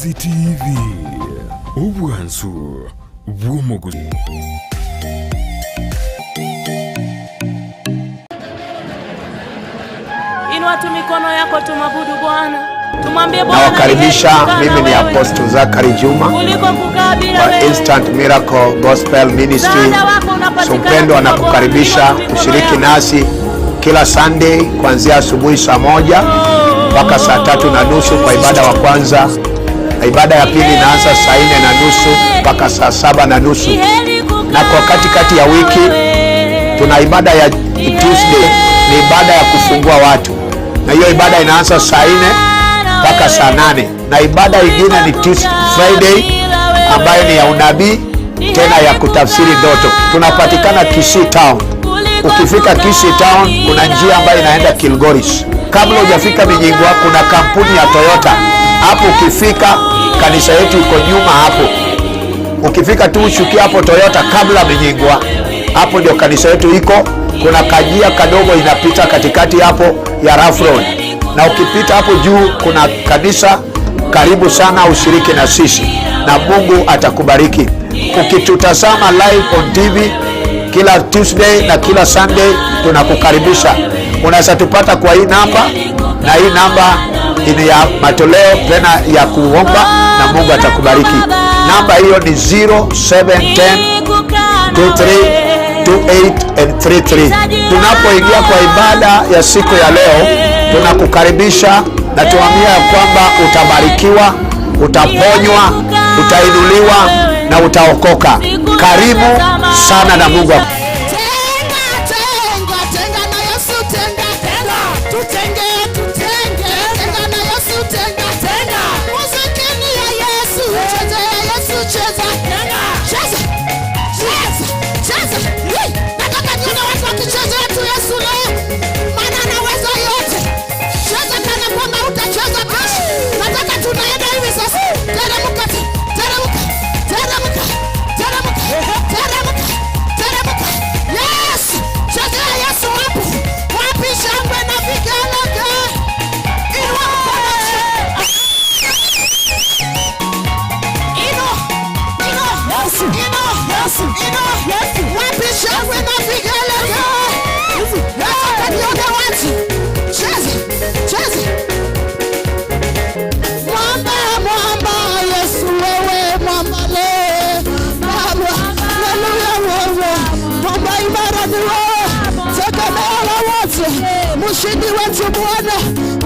Ndizi TV Ubwansu bw'omuguzi. Inua tu mikono yako tumabudu Bwana. Tumwambie Bwana. Nawakaribisha, mimi ni Apostle Zachary Juma wa Instant Miracle Gospel Ministry. Mpendwa anakukaribisha kushiriki nasi kila Sunday kuanzia asubuhi saa 1 mpaka saa 3:30 kwa ibada wa kwanza, na ibada ya pili inaanza saa 4:30 mpaka saa 7:30. Na kwa katikati ya wiki tuna ibada ya Tuesday, ni ibada ya kufungua watu, na hiyo ibada inaanza saa 4 mpaka saa 8. Na ibada nyingine ni Friday ambayo ni ya unabii, tena ya kutafsiri ndoto. Tunapatikana Kisii Town. Ukifika Kisii Town kuna njia ambayo inaenda Kilgoris. Kabla hujafika Minyingwa kuna kampuni ya Toyota. Hapo ukifika kanisa yetu iko nyuma hapo. Ukifika tu ushukia hapo Toyota kabla Minyingwa, hapo ndio kanisa yetu iko. Kuna kajia kadogo inapita katikati hapo ya Rough Road. Na ukipita hapo juu kuna kanisa. Karibu sana ushiriki na sisi na Mungu atakubariki. Ukitutazama live on TV kila Tuesday na kila Sunday tunakukaribisha. Unaweza tupata kwa hii namba, na hii namba ni ya matoleo tena ya kuomba na Mungu atakubariki. Namba hiyo ni 0710232833. Tunapoingia kwa ibada ya siku ya leo tunakukaribisha na tuambia kwamba utabarikiwa, utaponywa, utainuliwa na utaokoka. Karibu sana na Mungu. Mshindi wetu Bwana,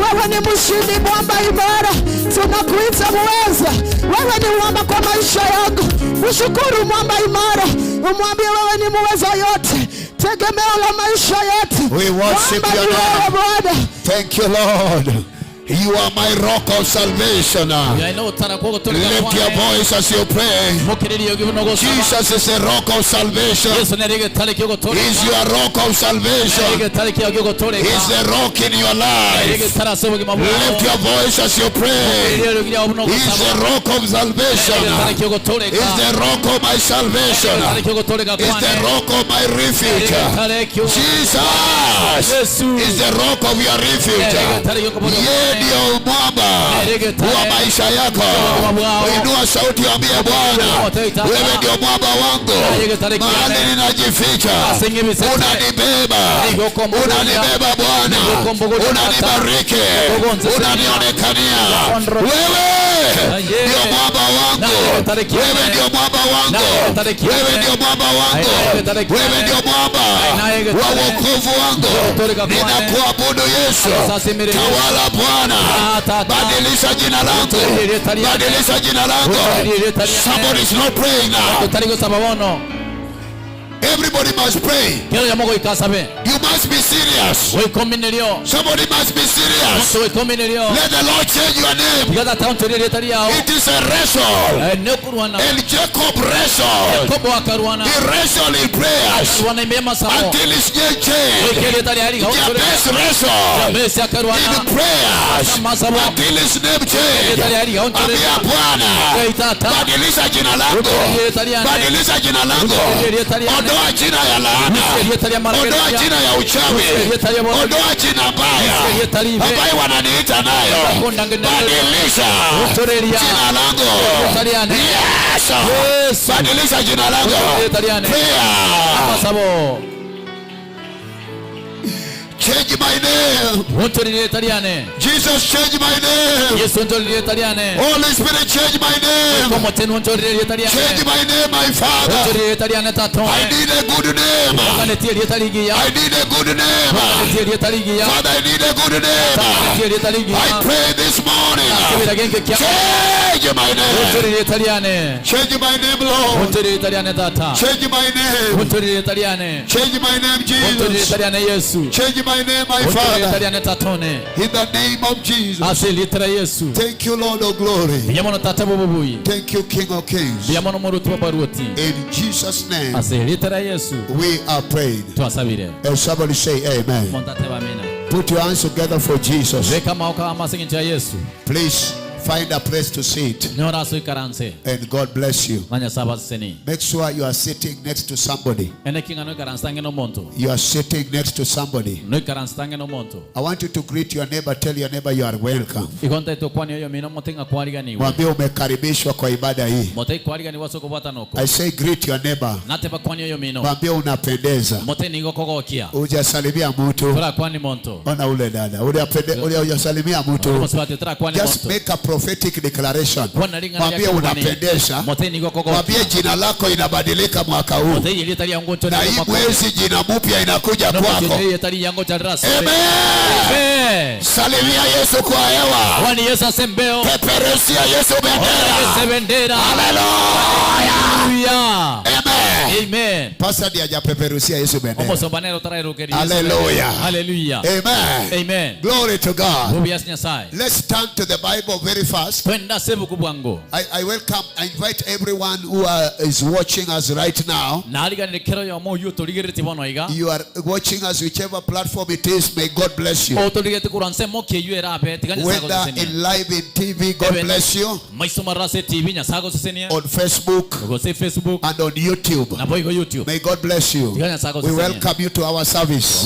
wewe ni mshindi, mwamba imara, tunakuita muweza. Wewe ni mwamba kwa maisha yangu, mshukuru mwamba imara, umwambie wewe ni muweza yote, tegemeo la maisha yetu. We worship you, Lord. Thank you, Lord. You are my rock of salvation. Lift your voice as you pray. Jesus is a rock of salvation. He's your rock of salvation. He's the rock in your life. Lift your voice as you pray. He's the rock of salvation. He's the rock of my salvation. He's the rock of my refuge. Jesus is the rock of your refuge. Ndio mwamba wa maisha yako. Inua sauti ambie Bwana, wewe ndio mwamba wangu, mahali ninajificha unanibeba, unanibeba Bwana, unanibariki, unanionekania. Wewe ndio mwamba wangu, wewe ndio mwamba wangu, wewe ndio mwamba wangu, wewe ndio mwamba wa wokovu wangu. Ninakuabudu Yesu, tawala Bwana, badilisha jina lako, badilisha jina lako. Somebody is not praying now. Everybody must pray. You must be serious. Somebody must be serious. Let the Lord change your name. It is a wrestle. And Jacob wrestled. He wrestled in prayers until his name changed. Jabez wrestled in prayers until his name changed. Ambia Bwana, badilisha jina lako, badilisha jina lako. Ondoa ondoa jina ya laana, ondoa jina ya uchawi, ondoa jina mbaya ambayo wananiita nayo. Badilisha jina langu. Yes, badilisha jina langu. Change my name. Jesus, change my name. Holy Spirit, change my name. Change my name, my Father. I need a good name. I need a good name. Father, I need a good name. I pray this morning. Change my name. Change my name, Lord. Change my name. Change my name, Jesus. Change my name, my Father. In the name of Jesus. Thank you, Lord of glory. Thank you, King of Kings. In Jesus' name we are praying. And somebody say amen. Put your hands together for Jesus. Please find a place to sit. And God bless you. Make sure you are sitting next to somebody. You are sitting next to somebody. I want you to greet your neighbor. Tell your neighbor you are welcome. Mwambie umekaribishwa kwa ibada hii. I say greet your neighbor. Mwambie unapendeza. Ujasalimia mtu. Ona ule dada. Ujasalimia mtu. Just make a prophetic declaration. Mwambie unapendeza. Mwambie jina lako inabadilika mwaka huu. Na hii mwezi jina mpya inakuja kwako. Amen. Salimia Yesu kwa hewa. Peperusia Yesu bendera. Hallelujah. Amen. Pastor dia hajapeperusia Yesu bendera. Hallelujah. Amen. Glory to God. Let's turn to the Bible very fast. I invite everyone who is watching us right now. You are watching us whichever platform it is. May God bless you. Whether in live in TV, God bless you. On Facebook and on YouTube. May God bless you. We welcome you to our service.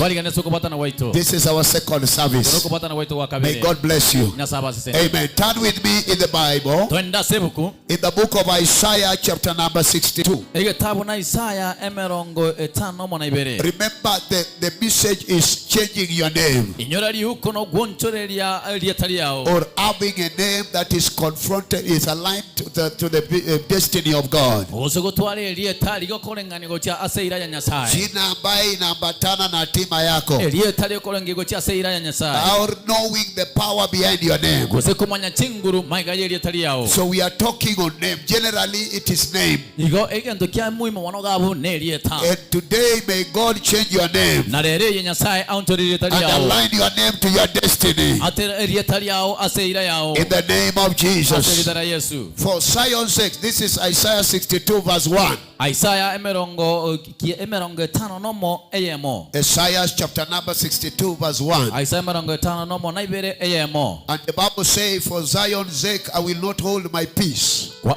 This is our second service. May God bless you. Amen. Turn with me in the Bible, in the book of Isaiah chapter number 62. Remember the message is changing your name, or having a name that is confronted, is aligned to the destiny of God. Jina ambaye inaambatana na hatima yako, or knowing the power behind your name. So we are talking on name. Generally it is name. And today may God change your name and align your name to your destiny. In the name of Jesus. For Zion's sake, this is Isaiah 62 verse 1. Isaiah chapter number 62 verse 1. And the Bible says, for Zion's sake I will not hold my peace, and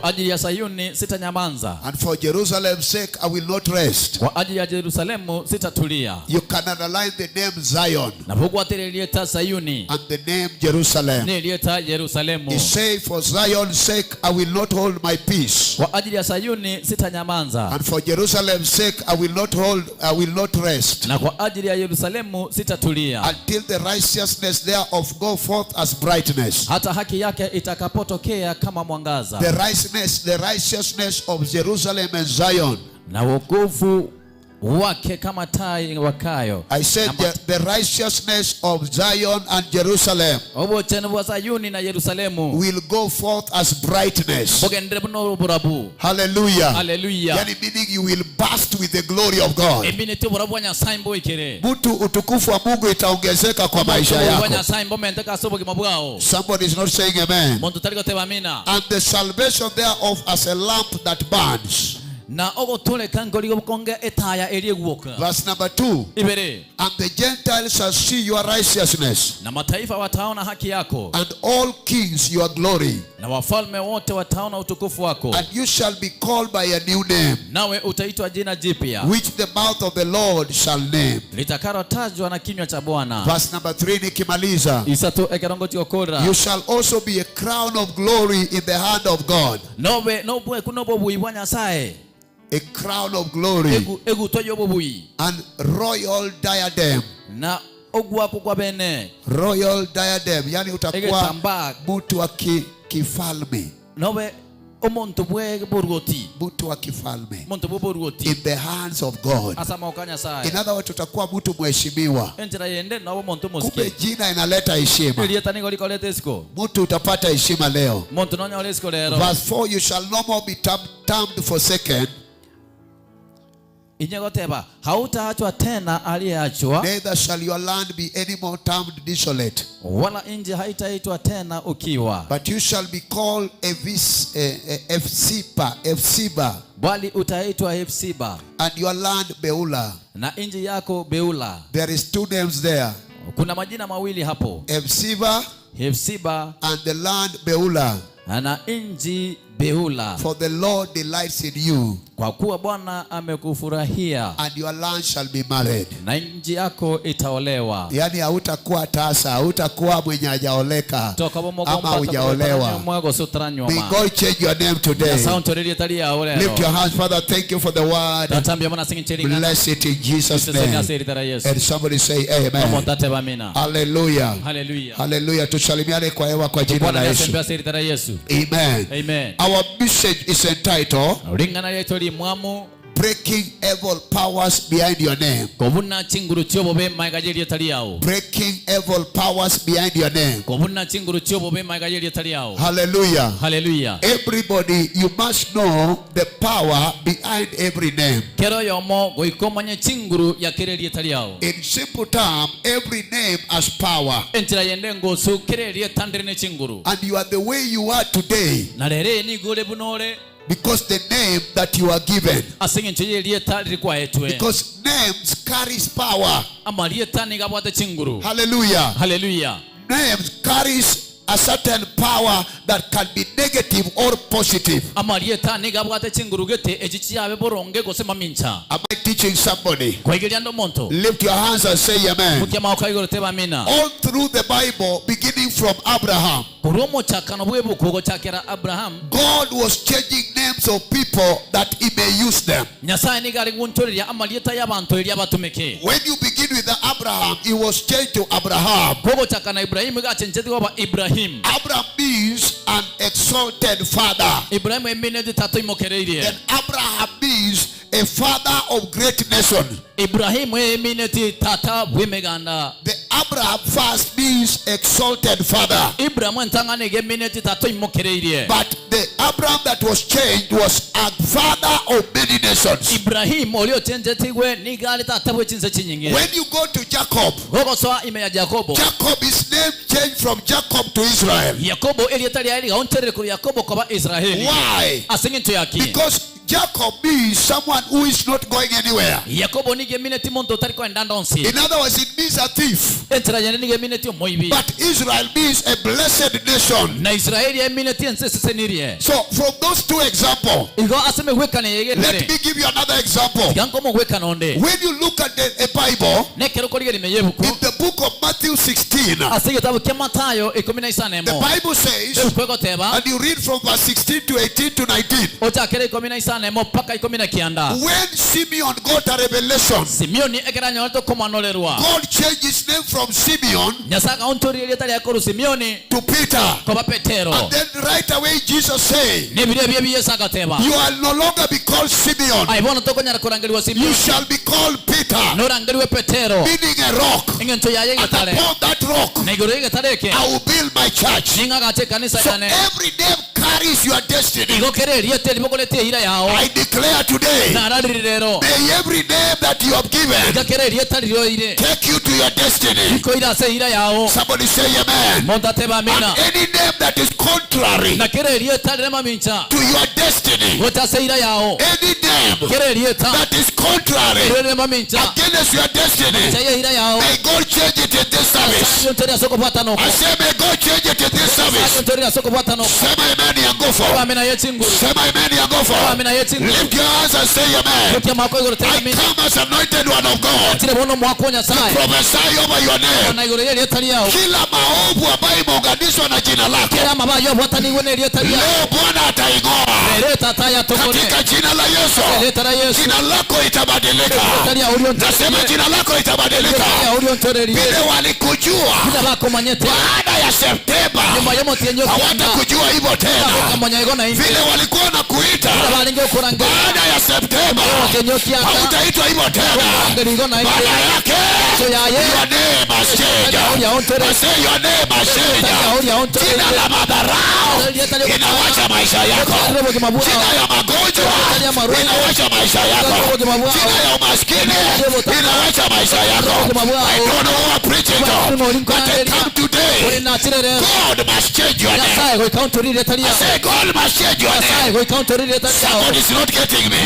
for Jerusalem's sake I will not rest. You cannot align the name Zion and the name Jerusalem. He says, for Zion's sake I will not hold my peace, and for Jerusalem's sake I will not rest, until the righteousness thereof go forth as brightness. The righteousness of Jerusalem and Zion. I said the righteousness of Zion and Jerusalem will go forth as brightness. Hallelujah. Yani meaning you will burst with the glory of God. Utukufu wa Mungu itaongezeka kwa maisha yako. Somebody is not saying amen. And the salvation thereof as a lamp that burns. Verse number 2. And the Gentiles shall see your righteousness, and all kings your glory. na wafalme wote wataona utukufu wako. And you shall be called by a new name, nawe utaitwa jina jipya, which the mouth of the Lord shall name. litakalotajwa na kinywa cha Bwana. Verse number 3 nikimaliza. Isatu ekerongoti okora. You shall also be a crown of glory in the hand of God. Nobe nobwe kunobo buibwa Nyasaye. A crown of glory egu toyo bubui. and royal diadem. Na ogwa kwa bene. Royal diadem, yani utakuwa mtu wa kifalme. Nobe omuntu bwe burgoti. Mtu wa kifalme. Muntu bwe burgoti. In the hands of God. Asama okanya saye. In other words, utakuwa mtu mheshimiwa. Enjira yende na muntu musiki. Kumbe jina inaleta heshima. Elieta ningo likoleta esko. Mtu utapata heshima leo. Muntu nonya olesko lero. Verse 4, you shall no more be termed forsaken. Inyegoteba hautaachwa tena aliyeachwa, neither shall your land be any more termed desolate, wala nchi haitaitwa tena ukiwa, but you shall be called Efsiba, bali utaitwa Efsiba, and your land Beulah. na nchi yako Beula. There is two names there, kuna majina mawili hapo, Efsiba and the land Beulah. na nchi Beula. For the Lord delights in you, kwa kuwa Bwana amekufurahia, and your land shall be married. na nchi yako itaolewa. Yani hautakuwa tasa, hautakuwa mwenye hajaoleka ama hujaolewa. May God change your name today. Lift your hands. Father, thank you for the word. Bless it in Jesus' name. And somebody say amen. Hallelujah. Hallelujah. Tusalimiane kwa hewa kwa jina la Yesu. Amen. Amen. Our message is entitled Breaking Evil Powers Behind Your Name. Breaking Evil Powers Behind Your name. Hallelujah. Hallelujah. Everybody, you must know the power behind every name. In simple terms, every name has power. And you are the way you are today because the name that you are given. Because names carries power. Hallelujah. Hallelujah. Names carries a certain power that can be negative or positive. Am I teaching somebody? Lift your hands and say amen. All through the Bible, beginning from Abraham, God was changing names of people that he may use them. When you begin with the Abraham, it was changed to Abraham. Abraham means an exalted father. Then Abraham means a father of great nation. The Abraham first means exalted father. But the Abraham that was changed was a father of many nations. When you go to Jacob, his name changed from Jacob to Israel. Why? Because Jacob means someone who is not going anywhere. In other words, it means a thief. But Israel means a blessed nation. So from those two examples, let me give you another example. When you look at the Bible, in the book of Matthew 16, the Bible says, and you read from verse 16 to 18 to 19, when Simeon got a revelation, God changed his name from Simeon to Peter. And then right away Jesus said, you will no longer be called Simeon, you shall be called Peter, meaning a rock. And upon that rock I will build my church. So every name carries your destiny. I declare today, may every name that you have given take you to your destiny. Somebody say amen. And any name that is contrary to your destiny, any name that is contrary against your destiny, may God change it in this service. I say may God change it in this service. Sema amen ya nguvu. Sema amen ya nguvu. Lift your hands and say amen. I come as anointed one of God to prophesy over your name. Kila maovu ambayo imeunganishwa na jina lako, leo Bwana ataing'oa katika jina la Yesu. Jina lako itabadilika. Nasema jina lako itabadilika. Vile walikujua baada ya Septemba hawatakujua hivyo tena. Vile walikuwa nakuita baada ya Septemba hautaitwa hivyo tena. Baada yake your name must change. I say your name must change. Jina la madharau inawacha maisha yako. Jina ya magonjwa inawacha maisha yako. Jina ya umaskini inawacha maisha yako. I don't know who I'm preaching to, but I come today. God must change your name. I say God must change your name. Someone is not getting me.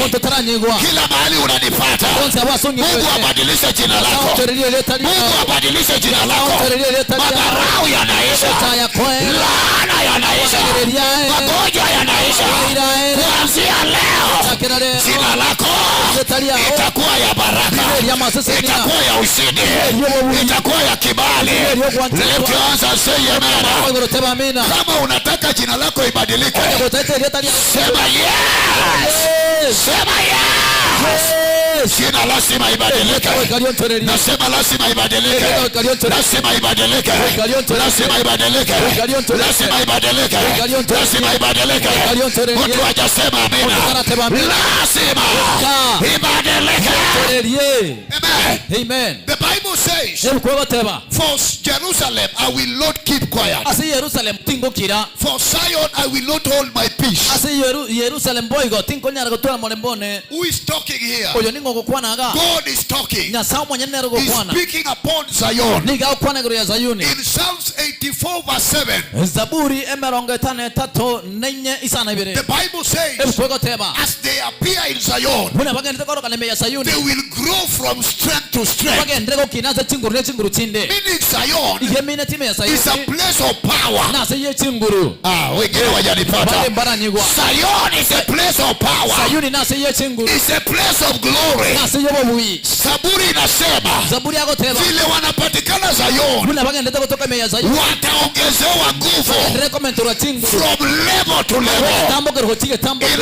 Kila mahali unanipata, Mungu abadilishe jina lako. Mungu abadilishe jina lako. Madharau yanaisha, laana yanaisha, magonjwa yanaisha. Kuanzia leo jina lako itakuwa ya baraka, itakuwa ya ushindi, itakuwa ya kibali. Lift your hands and say amen. Kama unataka jina lako ibadilike, sema yes. Sema yes. Jina lazima ibadilike. Nasema lazima ibadilike. Lazima ibadilike. Lazima ibadilike. Lazima ibadilike. Lazima ibadilike. Mtu hajasema amina. Lazima ibadilike. Amen. The Bible says, for Jerusalem I will not keep quiet. For Zion I will not hold my peace. Who is talking here? God is talking. He's speaking upon Zion. In Psalms 84 verse 7, the Bible says, as they appear in Zion, they will grow from strength to strength. Meaning Zion is a place of power. Zion is a place of power. It's a place of glory. Saburi inasema vile wanapatikana Zion wataongezewa nguvu from level to level. In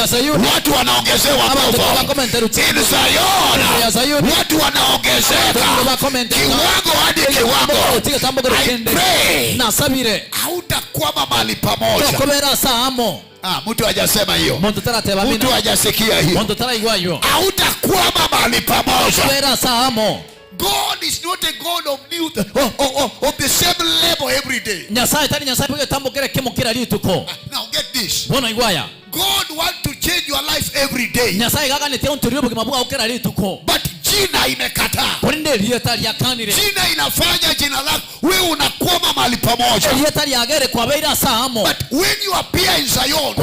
Zion watu wanaongezewa nguvu. In Zion watu wanaongezeka kiwango hadi kiwango. I pray hautakwama mahali pamoja. Mtu hajasema hiyo. Mtu hajasikia hiyo. Hautakwama mahali pamoja. God is not a God of new of the same level every day. Now get this. God wants to change your life every day. But jina imekataa. Jina inafanya jina lako wewe unakwama mahali pamoja. But when you appear in Zion,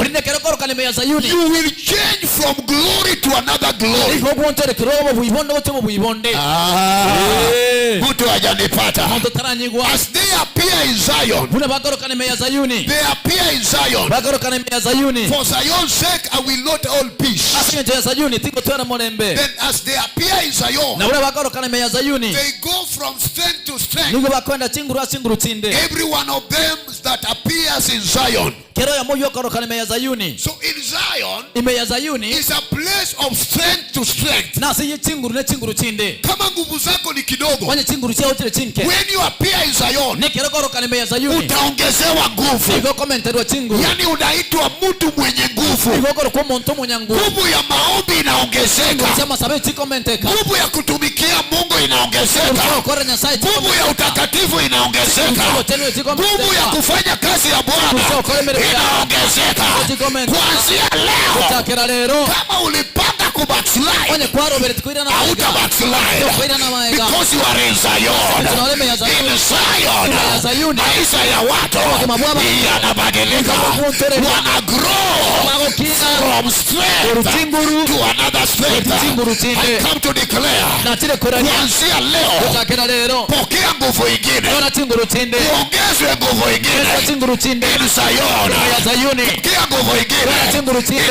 you will change from glory to another glory. Mtu hajanipata. As they appear in Zion, they appear in Zion. For Zion's sake I will not hold peace. Then as they appear in Zion, they go from strength to strength. Every one of them that appears in Zion. So in Zion is a place of strength to strength. Kama nguvu zako ni kidogo, when you appear in Zion utaongezewa nguvu. Yani unaitwa mtu mwenye nguvu. Nguvu ya maombi inaongezeka. Nguvu ya kutumikia Mungu inaongezeka. Nguvu ya utakatifu inaongezeka. Nguvu ya kufanya kazi ya Bwana inaongezeka. Kuanzia leo, kama ulipanga kubackslide, hauta backslide, because you are in Zion. In Zion, maisha ya watu yanabadilika, wana grow from strength to another strength. I come to declare, kuanzia leo, pokea nguvu ingine, uongezwe nguvu ingine in Zion. Pokea nguvu ingine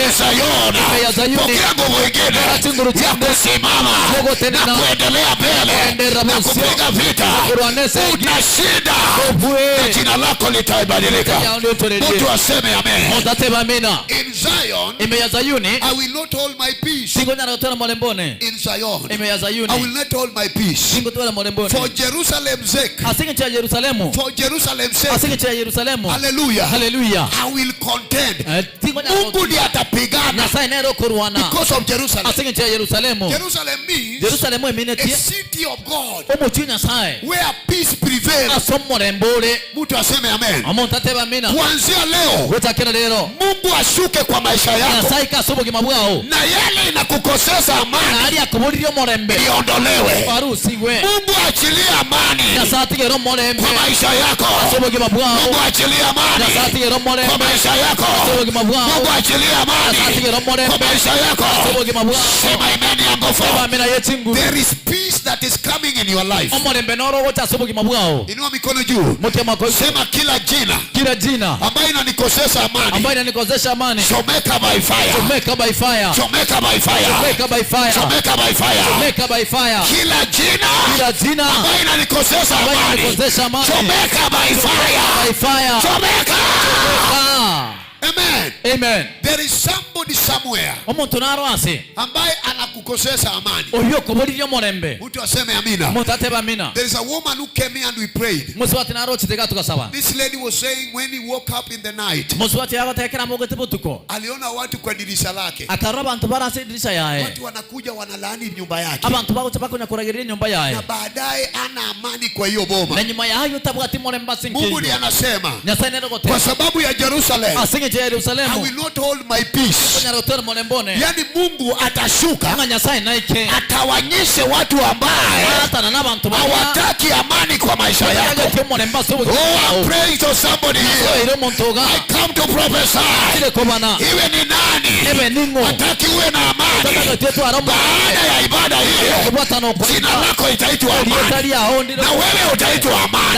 in Zion. Pokea nguvu ingine ya kusimama na kuendelea mbele na kupiga vita. Utashinda na jina lako litabadilika. Mtu aseme amen. In Zion, I will not hold my peace. In Zion, I will not hold my peace. For Jerusalem's sake. For Jerusalem's sake. Hallelujah. I will contend. Mungu ndiye atapigana because of Jerusalem. Jerusalem means a city of God where peace prevails. Mtu aseme amen. Kuanzia leo, Mungu ashuke kwa maisha yako, na yale inakukoseza amani iondolewe. Mungu achilie amani kwa maisha yako. Mungu achilie amani kwa maisha yako. Mungu achilie amani kwa maisha yako. Sema amen yangu for. There is peace that is coming in your life. Inua mikono juu. Sema kila jina ambayo inanikosesha amani, chomeka by fire. Chomeka by fire. Chomeka by fire. Chomeka by fire. Chomeka by fire. Chomeka by fire. Kila jina ambayo inanikosesha amani, chomeka by fire. By fire. Chomeka. Amen. There is somebody somewhere ambaye anakukosesha amani. Mtu aseme amina. There is a woman who came here and we prayed. This lady was saying when he woke up in the night, aliona watu kwa dirisha lake. Watu wanakuja wanalaani nyumba yake. Na baadaye ana amani kwa hiyo boma. Mungu ndiye anasema, kwa sababu ya Jerusalem, I will not hold my peace. Yani Mungu atashuka, atawanyishe watu ambaye hawataki amani kwa maisha yako. Oh, I pray to somebody here. I come to prophesy. Iwe ni nani hataki uwe na amani, baada ya ibada hii jina lako itaitwa amani, na wewe utaitwa amani.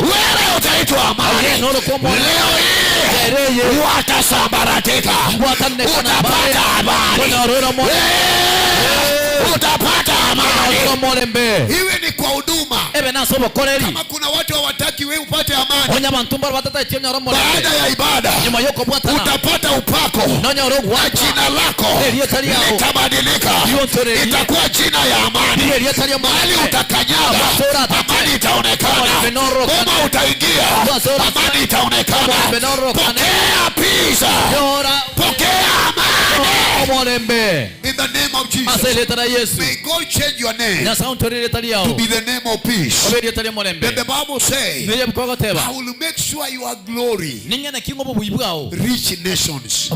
Wewe utaitwa amani. Leo hii watasambaratika. Utapata amani. Utapata amani. Iwe ni kwa huduma. Kama kuna watu hawataki wewe upate amani, baada ya ibada utapata upako, na jina lako litabadilika. Itakuwa jina ya amani. Mahali utakanyaga, amani itaonekana. Kama utaingia, amani itaonekana. Pokea peace. Pokea amani. In the name of Jesus. May God change your name to be the name of peace. Then the Bible says, I will make sure your glory reach nations.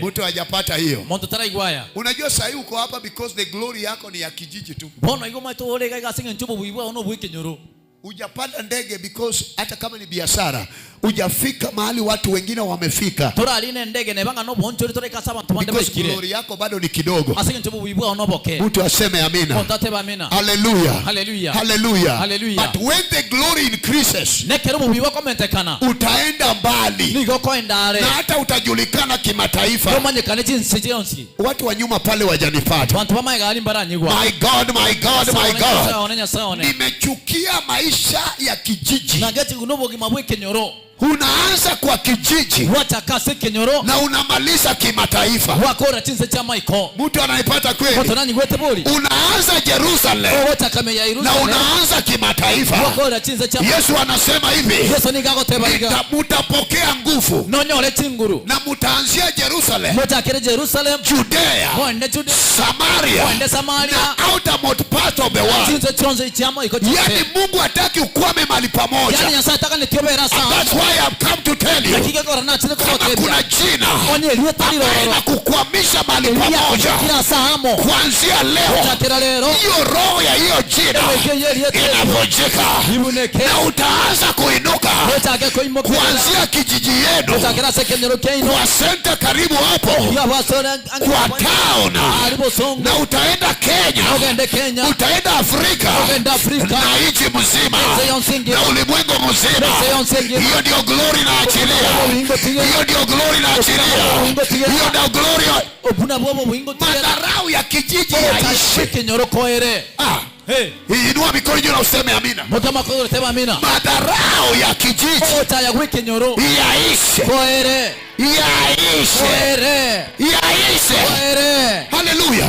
Mtu hajapata hiyo. Unajua sasa uko hapa because the glory yako ni ya kijiji tu. Ujapanda ndege because hata kama ni biashara ujafika mahali watu wengine wamefika. Because glory yako bado ni kidogo. Mtu aseme amina. Hallelujah. Hallelujah. But when the glory increases, utaenda mbali na hata utajulikana kimataifa. Watu wa nyuma pale wajanipata. My God. Nimechukia maisha ya kijiji. Unaanza kwa kijiji na unamaliza kimataifa. Mtu anaipata kweli? Unaanza Jerusalem na unaanza kimataifa. Yesu anasema hivi, mutapokea nguvu na mutaanzia Jerusalem, Judea, Samaria na outermost part of the world. Yani Mungu hataki ukwame mahali pamoja. That's why I have come to tell you, kama kuna jina ambaye kukwamisha mahali pamoja, kuanzia leo hiyo roho ya hiyo jina inavunjika na utaanza kuinuka kuanzia kijiji yenu, kwa senta karibu hapo, kwa town, na utaenda Kenya, utaenda Afrika na nchi mzima na ulimwengu mzima. Hiyo ndio glory na achilia, hiyo ndio glory na achilia, hiyo ndio glory. Madharau ya kijiji yaishi. Hey, inua mikono juu na useme amina. Madharau ya kijiji yaishe. Hallelujah.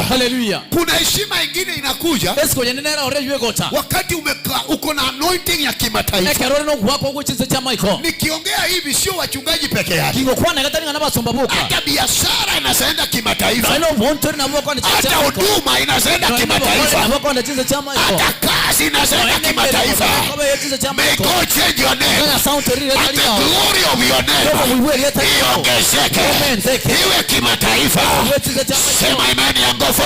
Kuna heshima nyingine inakuja wakati uko na anointing ya kimataifa. Nikiongea hivi sio wachungaji peke yake, hata biashara inaenda kimataifa, hata huduma inaenda kimataifa, hata kazi inaenda kimataifa. May God change your name, and the glory of your name iongezeke, iwe kimataifa. Sema imani ya nguvu.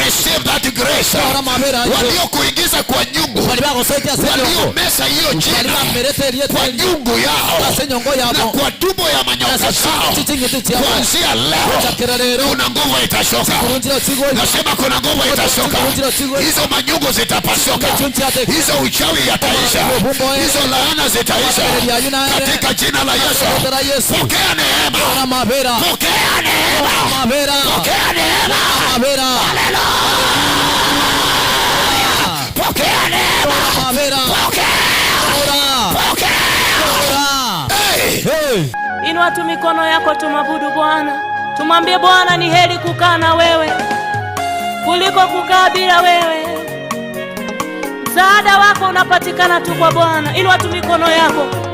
Receive that grace. Walio kuingiza kwa nyungu, walio mesa hiyo jina kwa nyungu yao na kwa tumbo ya manyoka zao, kuanzia leo kuna nguvu itashuka. Nasema kuna nguvu itashuka. Hizo manyungu zitapasuka, hizo uchawi yataisha, hizo laana zitaisha katika jina la Yesu. Pokea neema, pokea neema, pokea neema. Pokea neema, pokea. Inua tu mikono yako, tumabudu Bwana. Tumwambie Bwana ni heri kukaa na wewe kuliko kukaa bila wewe. Msaada wako unapatikana tu kwa Bwana. Inua tu mikono yako.